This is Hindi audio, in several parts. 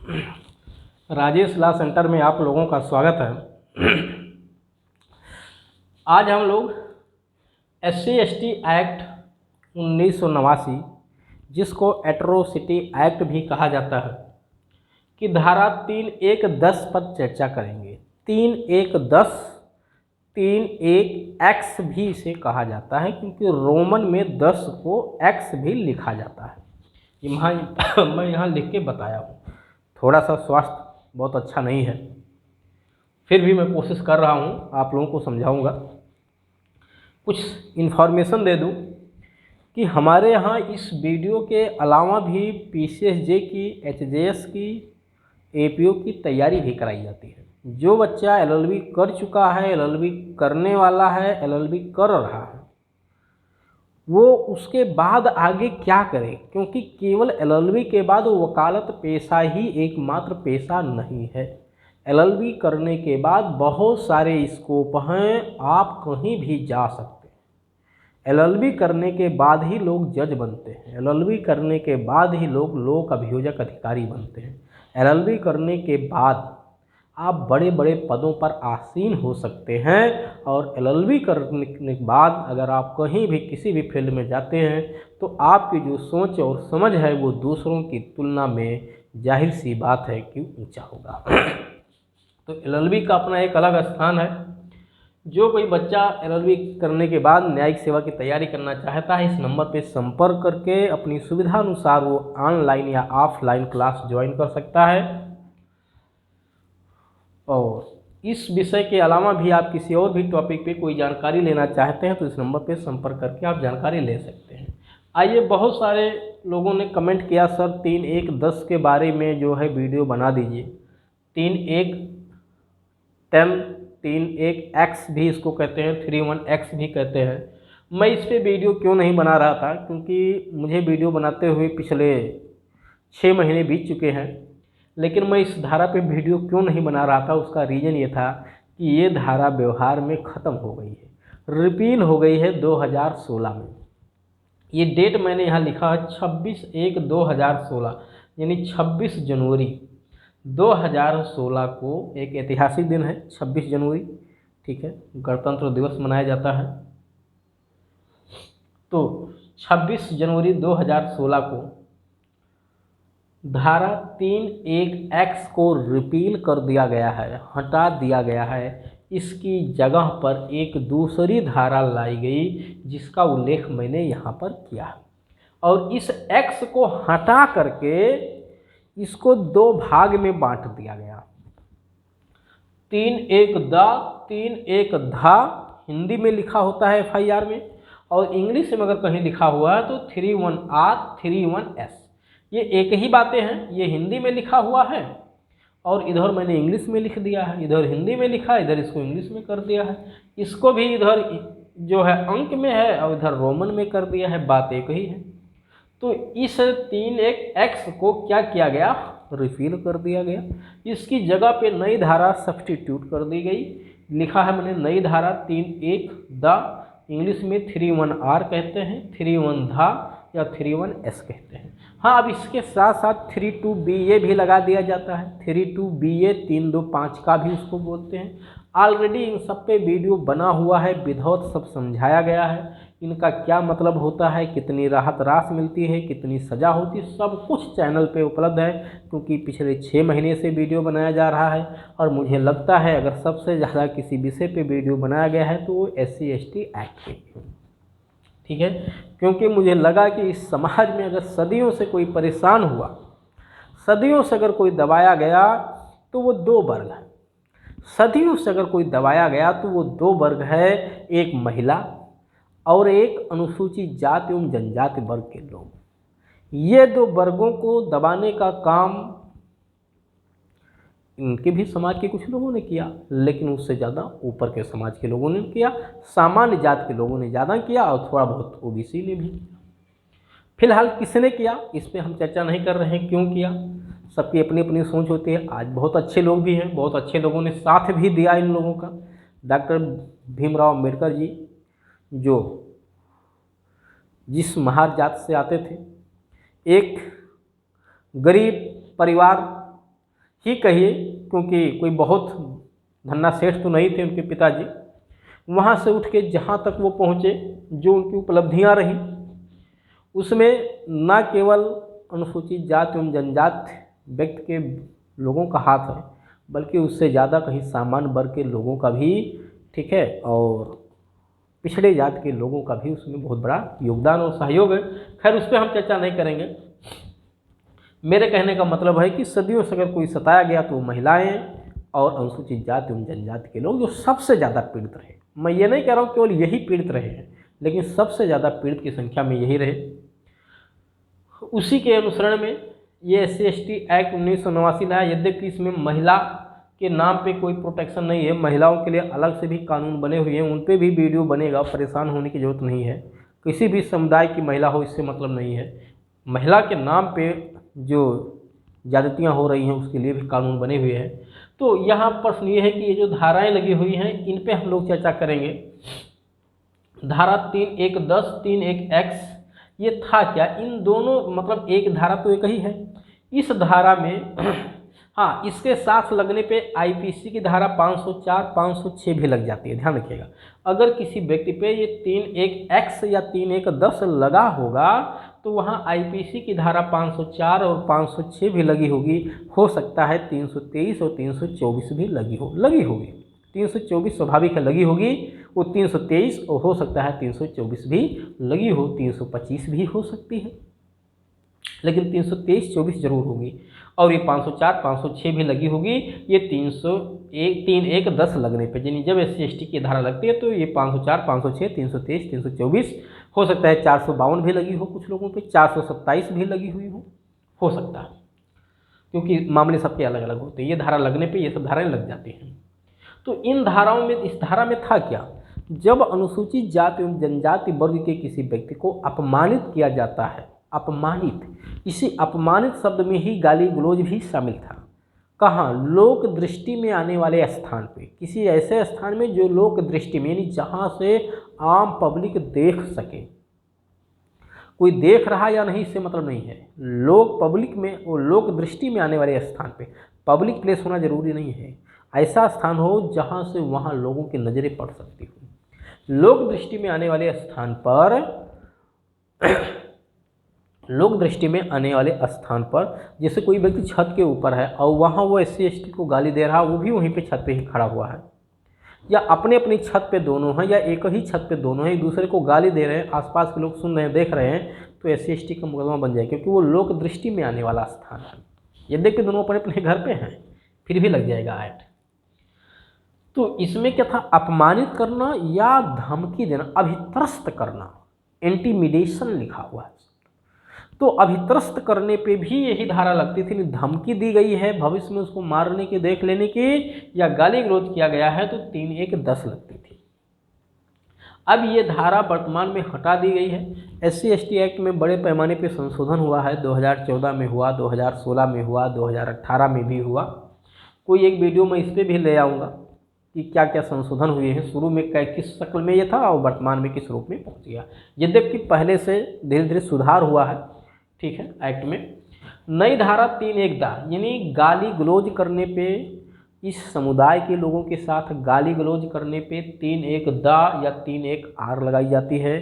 राजेश लॉ सेंटर में आप लोगों का स्वागत है। आज हम लोग SC/ST एक्ट 1989, जिसको एट्रोसिटी एक्ट भी कहा जाता है, कि धारा 3(1)(10) पर चर्चा करेंगे। 3(1)(10), 3(1)(X) भी इसे कहा जाता है, क्योंकि रोमन में 10 को X भी लिखा जाता है। मैं यहाँ लिख के बताया हूँ। थोड़ा सा स्वास्थ्य बहुत अच्छा नहीं है, फिर भी मैं कोशिश कर रहा हूँ, आप लोगों को समझाऊँगा। कुछ इन्फॉर्मेशन दे दूँ कि हमारे यहाँ इस वीडियो के अलावा भी PCSJ की, HJS की, APO की तैयारी भी कराई जाती है। जो बच्चा LLB कर चुका है, LLB करने वाला है, LLB कर रहा है, वो उसके बाद आगे क्या करे, क्योंकि केवल LLB के बाद वकालत पेशा ही एकमात्र पेशा नहीं है। LLB करने के बाद बहुत सारे स्कोप हैं, आप कहीं भी जा सकते हैं। LLB करने के बाद ही लोग जज बनते हैं, LLB करने के बाद ही लोग लोक अभियोजक अधिकारी बनते हैं। LLB करने के बाद आप बड़े बड़े पदों पर आसीन हो सकते हैं, और LLB करने के बाद अगर आप कहीं भी किसी भी फील्ड में जाते हैं तो आपकी जो सोच और समझ है वो दूसरों की तुलना में जाहिर सी बात है कि ऊंचा होगा। तो LLB का अपना एक अलग स्थान है। जो कोई बच्चा LLB करने के बाद न्यायिक सेवा की तैयारी करना चाहता है, इस नंबर पर संपर्क करके अपनी सुविधा अनुसार वो ऑनलाइन या ऑफलाइन क्लास ज्वाइन कर सकता है। और इस विषय के अलावा भी आप किसी और भी टॉपिक पे कोई जानकारी लेना चाहते हैं तो इस नंबर पे संपर्क करके आप जानकारी ले सकते हैं। आइए, बहुत सारे लोगों ने कमेंट किया, सर 3(1)(10) के बारे में जो है वीडियो बना दीजिए। 3(1)(10), 3(1)(X) भी इसको कहते हैं, 3(1)(X) भी कहते हैं। मैं इस पर वीडियो क्यों नहीं बना रहा था, क्योंकि मुझे वीडियो बनाते हुए पिछले 6 महीने बीत चुके हैं, लेकिन मैं इस धारा पे वीडियो क्यों नहीं बना रहा था, उसका रीज़न ये था कि ये धारा व्यवहार में ख़त्म हो गई है, रिपील हो गई है 2016 में। ये डेट मैंने यहाँ लिखा है 26/1/2016, यानी 26 जनवरी 2016 को एक ऐतिहासिक दिन है। 26 जनवरी, ठीक है, गणतंत्र दिवस मनाया जाता है। तो 26 जनवरी 2016 को धारा 3(1)(X) को रिपील कर दिया गया है, हटा दिया गया है। इसकी जगह पर एक दूसरी धारा लाई गई, जिसका उल्लेख मैंने यहाँ पर किया है, और इस X को हटा करके इसको 2 भाग में बांट दिया गया। 3(1)(द), 3(1)(धा) हिंदी में लिखा होता है FIR में, और इंग्लिश में अगर कहीं लिखा हुआ है तो 3(1)(R), 3(1)(S). ये एक ही बातें हैं। ये हिंदी में लिखा हुआ है और इधर मैंने इंग्लिश में लिख दिया है, इधर हिंदी में लिखा है, इधर इसको इंग्लिश में कर दिया है। इसको भी इधर जो है अंक में है और इधर रोमन में कर दिया है, बात एक ही है। तो इस 3(1)(X) को क्या किया गया, रिफिल कर दिया गया। इसकी जगह पे नई धारा सब्स्टिट्यूट कर दी गई। लिखा है मैंने नई धारा 3(1)(द), इंग्लिश में 3(1)(R) कहते हैं, 3(1)(धा) या 3(1)(S) कहते हैं। हाँ, अब इसके साथ साथ 3(2)BA भी लगा दिया जाता है। 3(2)BA 3(2)(5) का भी उसको बोलते हैं। ऑलरेडी इन सब पे वीडियो बना हुआ है, विधाउट सब समझाया गया है। इनका क्या मतलब होता है, कितनी राहत राशि मिलती है, कितनी सज़ा होती है, सब कुछ चैनल पे उपलब्ध है। क्योंकि पिछले 6 महीने से वीडियो बनाया जा रहा है, और मुझे लगता है अगर सबसे ज़्यादा किसी विषय पे वीडियो बनाया गया है तो वो SC/ST एक्ट पे, ठीक है। क्योंकि मुझे लगा कि इस समाज में अगर सदियों से कोई परेशान हुआ, सदियों से अगर कोई दबाया गया तो वो 2 वर्ग हैं। सदियों से अगर कोई दबाया गया तो वो 2 वर्ग है, एक महिला और एक अनुसूचित जाति एवं जनजाति वर्ग के लोग। ये 2 वर्गों को दबाने का काम इनके भी समाज के कुछ लोगों ने किया, लेकिन उससे ज़्यादा ऊपर के समाज के लोगों ने किया, सामान्य जाति के लोगों ने ज़्यादा किया, और थोड़ा बहुत OBC ने भी किया। फिलहाल किसने किया इस पर हम चर्चा नहीं कर रहे हैं, क्यों किया, सबकी अपनी अपनी सोच होती है। आज बहुत अच्छे लोग भी हैं, बहुत अच्छे लोगों ने साथ भी दिया इन लोगों का। डॉक्टर भीमराव अम्बेडकर जी, जो जिस महार जात से आते थे, एक गरीब परिवार ही कहिए, क्योंकि कोई बहुत धन्ना सेठ तो नहीं थे उनके पिताजी। वहाँ से उठ के जहाँ तक वो पहुँचे, जो उनकी उपलब्धियाँ रहीं, उसमें न केवल अनुसूचित जाति एवं जनजाति व्यक्ति के लोगों का हाथ है, बल्कि उससे ज़्यादा कहीं सामान्य वर्ग के लोगों का भी, ठीक है, और पिछड़े जाति के लोगों का भी उसमें बहुत बड़ा योगदान और सहयोग है। खैर, उस पर हम चर्चा नहीं करेंगे। मेरे कहने का मतलब है कि सदियों से अगर कोई सताया गया तो महिलाएं और अनुसूचित जाति एवं जनजाति के लोग जो सबसे ज़्यादा पीड़ित रहे। मैं ये नहीं कह रहा हूँ केवल यही पीड़ित रहे हैं, लेकिन सबसे ज़्यादा पीड़ित की संख्या में यही रहे। उसी के अनुसरण में ये SC/ST एक्ट 1989 लाया। यद्यपि इसमें महिला के नाम पे कोई प्रोटेक्शन नहीं है, महिलाओं के लिए अलग से भी कानून बने हुए हैं, उन पे भी वीडियो बनेगा, परेशान होने की ज़रूरत नहीं है। किसी भी समुदाय की महिला हो, इससे मतलब नहीं है। महिला के नाम पे जो ज्यादतियाँ हो रही हैं उसके लिए भी कानून बने हुए हैं। तो यहाँ प्रश्न ये है कि ये जो धाराएं लगी हुई हैं इन पे हम लोग चर्चा करेंगे। धारा 3(1)(10), 3(1)(x) ये था क्या? इन दोनों मतलब एक धारा तो एक ही है। इस धारा में हाँ, इसके साथ लगने पे IPC की धारा 504, 506 भी लग जाती है, ध्यान रखिएगा। अगर किसी व्यक्ति पे ये 3(1)(x) या 3(1)(10) लगा होगा तो वहाँ IPC की धारा 504 और 506 भी लगी होगी। हो सकता है 323 और 324 भी लगी होगी। 324 स्वाभाविक है लगी होगी, वो 323 और हो सकता है 324 भी लगी हो, 325 भी हो सकती है, लेकिन 323-24 जरूर होगी। और ये 504, 506 भी लगी होगी। ये 3(1)(10) लगने पे, यानी जब SC/ST की धारा लगती है तो ये 504, 506, 323, 324 हो सकता है। 452 भी लगी हो कुछ लोगों पे, 427 भी लगी हुई हो सकता है, क्योंकि मामले सबके अलग अलग होते हैं। ये धारा लगने पे ये सब धाराएं लग जाती हैं। तो इन धाराओं में, इस धारा में था क्या? जब अनुसूचित जाति एवं जनजाति वर्ग के किसी व्यक्ति को अपमानित किया जाता है, अपमानित, इसी अपमानित शब्द में ही गाली गलौज भी शामिल था। कहाँ? लोक दृष्टि में आने वाले स्थान पे, किसी ऐसे स्थान में जो लोक दृष्टि में, यानी जहाँ से आम पब्लिक देख सके। कोई देख रहा या नहीं इससे मतलब नहीं है, लोक पब्लिक में, वो लोक दृष्टि में आने वाले स्थान पे, पब्लिक प्लेस होना जरूरी नहीं है, ऐसा स्थान हो जहाँ से वहाँ लोगों की नज़रें पड़ सकती हो। लोक दृष्टि में आने वाले स्थान पर लोक दृष्टि में आने वाले स्थान पर जैसे कोई व्यक्ति छत के ऊपर है और वहाँ वो SC/ST को गाली दे रहा है, वो भी वहीं पे छत पे ही खड़ा हुआ है, या अपने अपनी छत पे दोनों हैं, या एक ही छत पे दोनों हैं, एक दूसरे को गाली दे रहे हैं, आसपास के लोग सुन रहे हैं, देख रहे हैं, तो SC/ST का मुकदमा बन जाए, क्योंकि वो लोक दृष्टि में आने वाला स्थान है। यद्यपि दोनों अपने अपने घर पे हैं, फिर भी लग जाएगा एक्ट। तो इसमें क्या था? अपमानित करना या धमकी देना, अभित्रस्त करना, इंटिमिडेशन लिखा हुआ है। तो अभित्रस्त करने पे भी यही धारा लगती थी। धमकी दी गई है भविष्य में उसको मारने की, देख लेने की, या गाली गलौज किया गया है तो 3(1)(10) लगती थी। अब ये धारा वर्तमान में हटा दी गई है। SC/ST एक्ट में बड़े पैमाने पे संशोधन हुआ है, 2014 में हुआ, 2016 में हुआ, 2018 में भी हुआ। कोई एक वीडियो मैं इस पर भी ले आऊँगा कि क्या क्या संशोधन हुए हैं, शुरू में किस शक्ल में ये था और वर्तमान में किस रूप में पहुँच गया। यद्यपि पहले से धीरे धीरे सुधार हुआ है, ठीक है, एक्ट में। नई धारा 3(1)(दा, यानी गाली गलौज करने पे, इस समुदाय के लोगों के साथ गाली गलौज करने पे 3(1)(दा या 3(1)(R) लगाई जाती है।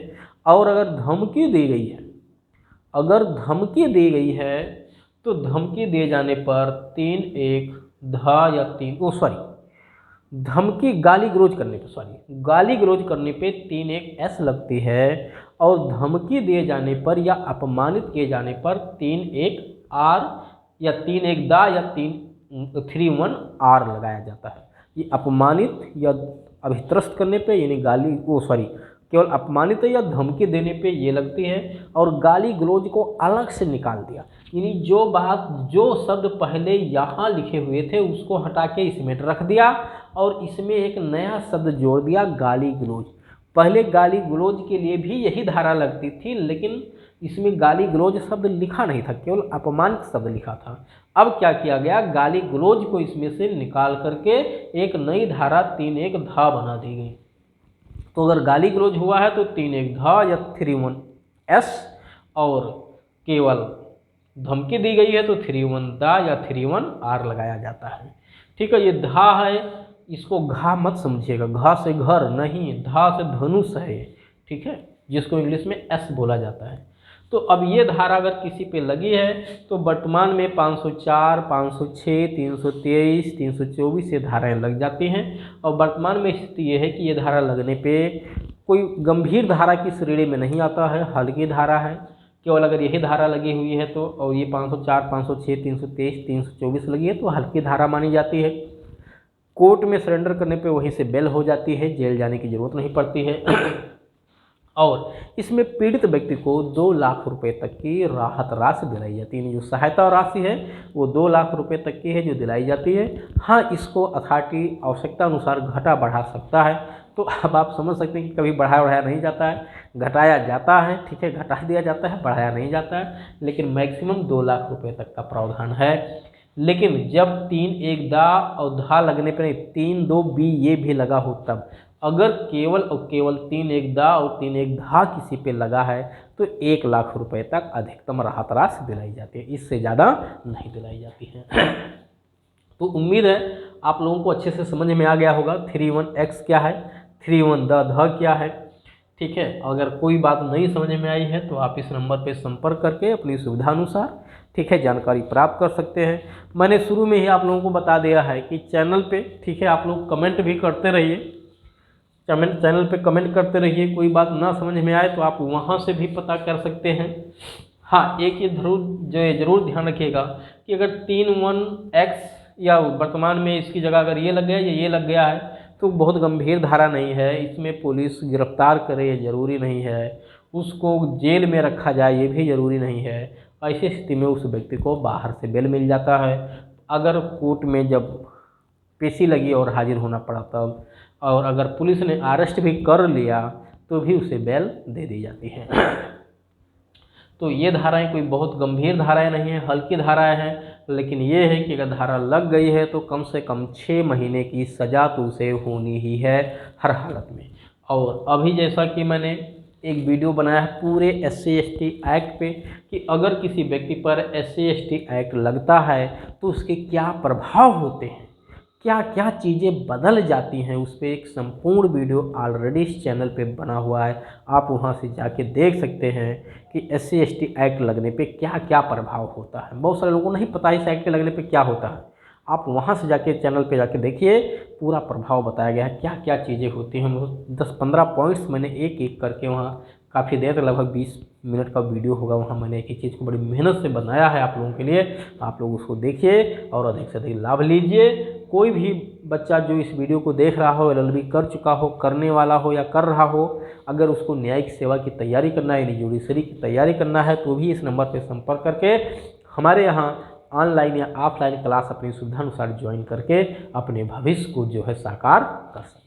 और अगर धमकी दी गई है, तो धमकी दिए जाने पर 3(1)(धा या धमकी गाली गलौज करने पे 3(1)(S) लगती है, और धमकी दिए जाने पर या अपमानित किए जाने पर 3(1)(R) या 3(1)(दा या 3(1)(R) लगाया जाता है। ये अपमानित या अभित्रस्त करने पे, यानी केवल अपमानित या धमकी देने पे ये लगती है। और गाली गलौज को अलग से निकाल दिया, यानी जो शब्द पहले यहाँ लिखे हुए थे उसको हटा के इसमें रख दिया और इसमें एक नया शब्द जोड़ दिया, गाली गलौज। पहले गाली गलौज के लिए भी यही धारा लगती थी, लेकिन इसमें गाली गलौज शब्द लिखा नहीं था, केवल अपमानित शब्द लिखा था। अब क्या किया गया? गाली गलौज को इसमें से निकाल करके एक नई धारा 3(1)(धा बना दी गई। तो अगर गाली गलौज हुआ है तो 3(1)(धा या 3(1)(S), और केवल धमकी दी गई है तो 3-1 दा या 3-1 आर लगाया जाता है। ठीक है, ये धा है, इसको घा मत समझिएगा, घा से घर नहीं, धा से धनुष है ये। ठीक है, जिसको इंग्लिश में एस बोला जाता है। तो अब ये धारा अगर किसी पे लगी है तो वर्तमान में 504, 506, 323, 324 ये धाराएं लग जाती हैं। और वर्तमान में स्थिति ये है कि ये धारा लगने पे कोई गंभीर धारा की श्रेणी में नहीं आता है, हल्की धारा है। केवल अगर यही धारा लगी हुई है तो, और ये 504, 506, 323, 324 लगी है तो हल्की धारा मानी जाती है। कोर्ट में सरेंडर करने पे वहीं से बेल हो जाती है, जेल जाने की ज़रूरत नहीं पड़ती है। और इसमें पीड़ित व्यक्ति को 2 लाख रुपए तक की राहत राशि दिलाई जाती है। जो सहायता राशि है वो 2 लाख रुपए तक की है जो दिलाई जाती है। हाँ, इसको अथॉरिटी आवश्यकता अनुसार घटा बढ़ा सकता है। तो अब आप समझ सकते हैं कि कभी बढ़ाया नहीं जाता है, घटाया जाता है। ठीक है, घटा दिया जाता है, बढ़ाया नहीं जाता है, लेकिन मैक्सिमम 2 लाख रुपए तक का प्रावधान है। लेकिन जब 3-1 दा और धा लगने पर 3-2 बी ये भी लगा हो, तब अगर केवल और केवल 3-1 दा और 3-1 धा किसी पे लगा है तो 1 लाख रुपए तक अधिकतम राहत राशि दिलाई जाती है, इससे ज़्यादा नहीं दिलाई जाती है। तो उम्मीद है आप लोगों को अच्छे से समझ में आ गया होगा 3-1 क्या है, 3-1 धा क्या है। ठीक है, अगर कोई बात नहीं समझ में आई है तो आप इस नंबर पे संपर्क करके अपनी सुविधानुसार ठीक है जानकारी प्राप्त कर सकते हैं। मैंने शुरू में ही आप लोगों को बता दिया है कि चैनल पे ठीक है आप लोग कमेंट भी करते रहिए, चैनल पे कमेंट करते रहिए। कोई बात ना समझ में आए तो आप वहाँ से भी पता कर सकते हैं। हाँ, एक ये ज़रूर ध्यान रखिएगा कि अगर 3-1 या वर्तमान में इसकी जगह अगर ये लग गया या ये लग गया है तो बहुत गंभीर धारा नहीं है, इसमें पुलिस गिरफ्तार करे ये ज़रूरी नहीं है, उसको जेल में रखा जाए ये भी ज़रूरी नहीं है। ऐसी स्थिति में उस व्यक्ति को बाहर से बेल मिल जाता है। अगर कोर्ट में जब पेशी लगी और हाजिर होना पड़ा तब, और अगर पुलिस ने अरेस्ट भी कर लिया तो भी उसे बेल दे दी जाती है। तो ये धाराएं कोई बहुत गंभीर धाराएं नहीं हैं, हल्की धाराएं हैं, लेकिन ये है कि अगर धारा लग गई है तो कम से कम 6 महीने की सज़ा तो उसे होनी ही है हर हालत में। और अभी जैसा कि मैंने एक वीडियो बनाया है पूरे SC/ST एक्ट पे कि अगर किसी व्यक्ति पर SC/ST एक्ट लगता है तो उसके क्या प्रभाव होते हैं, क्या क्या चीज़ें बदल जाती हैं, उस पर एक संपूर्ण वीडियो ऑलरेडी इस चैनल पे बना हुआ है। आप वहां से जाके देख सकते हैं कि SC/ST एक्ट लगने पे क्या क्या प्रभाव होता है। बहुत सारे लोगों को नहीं पता इस एक्ट के लगने पे क्या होता है। आप वहां से जाके चैनल पे जाके देखिए, पूरा प्रभाव बताया गया है, क्या क्या चीज़ें होती हैं। 10-15 पॉइंट्स मैंने एक एक करके वहाँ काफ़ी देर तक, लगभग 20 मिनट का वीडियो होगा, वहाँ मैंने एक एक चीज़ को बड़ी मेहनत से बनाया है आप लोगों के लिए। तो आप लोग उसको देखिए और अधिक से अधिक लाभ लीजिए। कोई भी बच्चा जो इस वीडियो को देख रहा हो, LLB कर चुका हो, करने वाला हो या कर रहा हो, अगर उसको न्यायिक सेवा की तैयारी करना है यानी जुडिशरी की तैयारी करना है तो भी इस नंबर पर संपर्क करके हमारे यहाँ ऑनलाइन या ऑफलाइन क्लास अपनी सुविधानुसार ज्वाइन करके अपने भविष्य को जो है साकार कर सकते हैं।